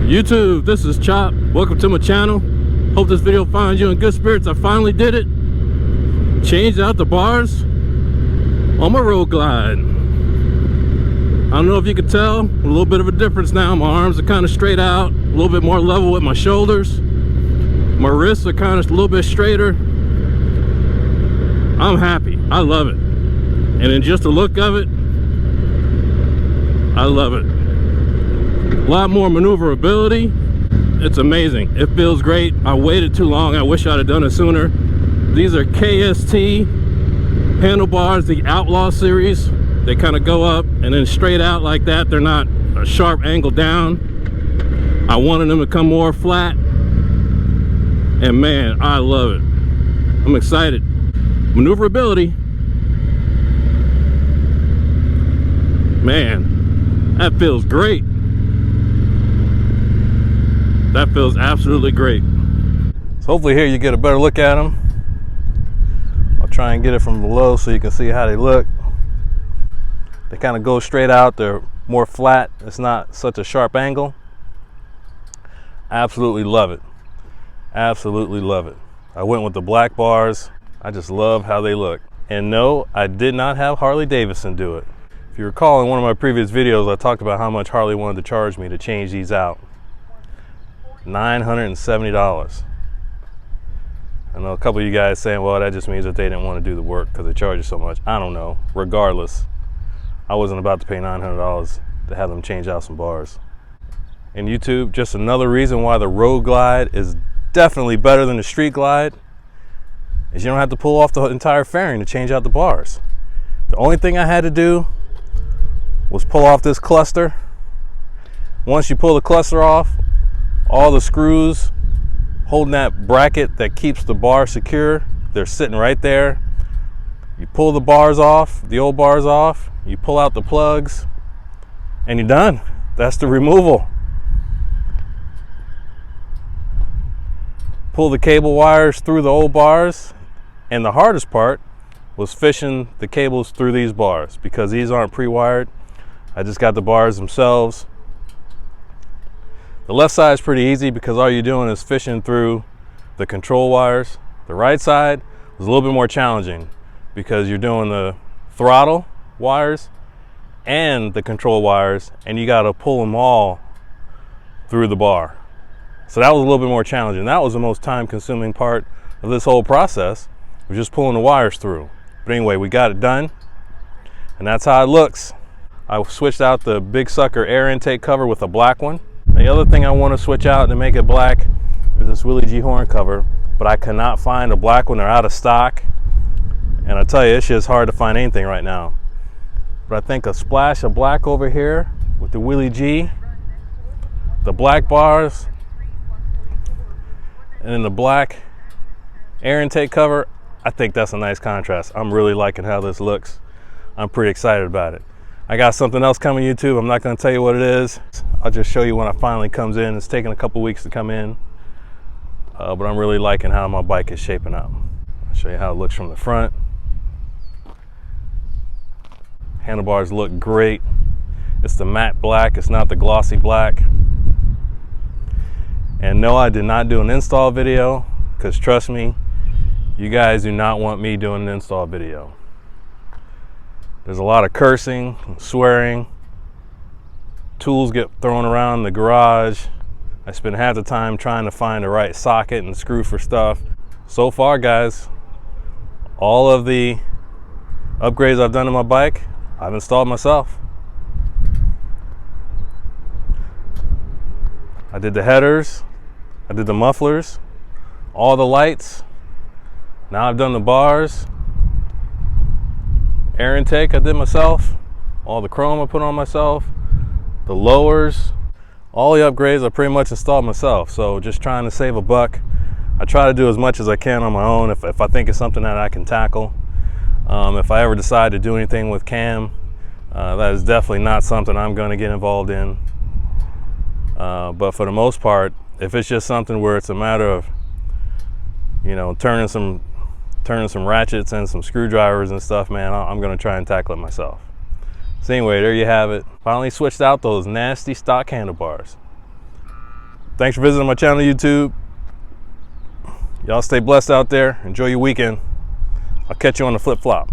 YouTube, this is Chop. Welcome to my channel. Hope this video finds you in good spirits. I finally did it. Changed out the bars on my road glide. I don't know if you can tell, a little bit of a difference now. My arms are kind of straight out, a little bit more level with my shoulders. My wrists are kind of a little bit straighter. I'm happy. I love it. And in just the look of it, I love it. A lot more maneuverability. It's amazing. It feels great. I waited too long. I wish I'd have done it sooner. These are KST handlebars, the Outlaw series. They kind of go up and then straight out like that. They're not a sharp angle down. I wanted them to come more flat. And man, I love it. I'm excited. Maneuverability. Man, that feels great. That feels absolutely great. So hopefully here you get a better look at them. I'll try and get it from below so you can see how they look. They kind of go straight out. They're more flat. It's not such a sharp angle. Absolutely love it. Absolutely love it. I went with the black bars. I just love how they look. And no, I did not have Harley Davidson do it. If you recall, in one of my previous videos, I talked about how much Harley wanted to charge me to change these out. $970. I know a couple of you guys saying, well, that just means that they didn't want to do the work because they charge you so much. I don't know. Regardless, I wasn't about to pay $900 to have them change out some bars. And YouTube, just another reason why the Road Glide is definitely better than the Street Glide is you don't have to pull off the entire fairing to change out the bars. The only thing I had to do was pull off this cluster. Once you pull the cluster off, all the screws holding that bracket that keeps the bar secure, they're sitting right there. You pull the bars off, the old bars off, you pull out the plugs, and you're done. That's the removal. Pull the cable wires through the old bars, and the hardest part was fishing the cables through these bars because these aren't pre-wired. I just got the bars themselves. The left side is pretty easy because all you're doing is fishing through the control wires. The right side was a little bit more challenging because you're doing the throttle wires and the control wires, and you got to pull them all through the bar. So that was a little bit more challenging. That was the most time-consuming part of this whole process, was just pulling the wires through. But anyway, we got it done, and that's how it looks. I switched out the big sucker air intake cover with a black one. The other thing I want to switch out to make it black is this Willie G horn cover, but I cannot find a black one. They're out of stock, and I tell you, it's just hard to find anything right now. But I think a splash of black over here with the Willie G, the black bars, and then the black air intake cover, I think that's a nice contrast. I'm really liking how this looks. I'm pretty excited about it. I got something else coming, YouTube. I'm not going to tell you what it is. I'll just show you when it finally comes in. It's taken a couple weeks to come in, but I'm really liking how my bike is shaping up. I'll show you how it looks from the front. Handlebars look great. It's the matte black. It's not the glossy black. And no, I did not do an install video because trust me, you guys do not want me doing an install video. There's a lot of cursing, swearing. Tools get thrown around in the garage. I spend half the time trying to find the right socket and screw for stuff. So far, guys, all of the upgrades I've done to my bike, I've installed myself. I did the headers, I did the mufflers, all the lights. Now I've done the bars. Air intake I did myself, all the chrome I put on myself, the lowers, all the upgrades I pretty much installed myself. So just trying to save a buck. I try to do as much as I can on my own if I think it's something that I can tackle. If I ever decide to do anything with cam, that is definitely not something I'm going to get involved in. But for the most part, if it's just something where it's a matter of, you know, turning some ratchets and some screwdrivers and stuff, man, I'm going to try and tackle it myself. So anyway, there you have it. Finally switched out those nasty stock handlebars. Thanks for visiting my channel, YouTube. Y'all stay blessed out there. Enjoy your weekend. I'll catch you on the flip flop.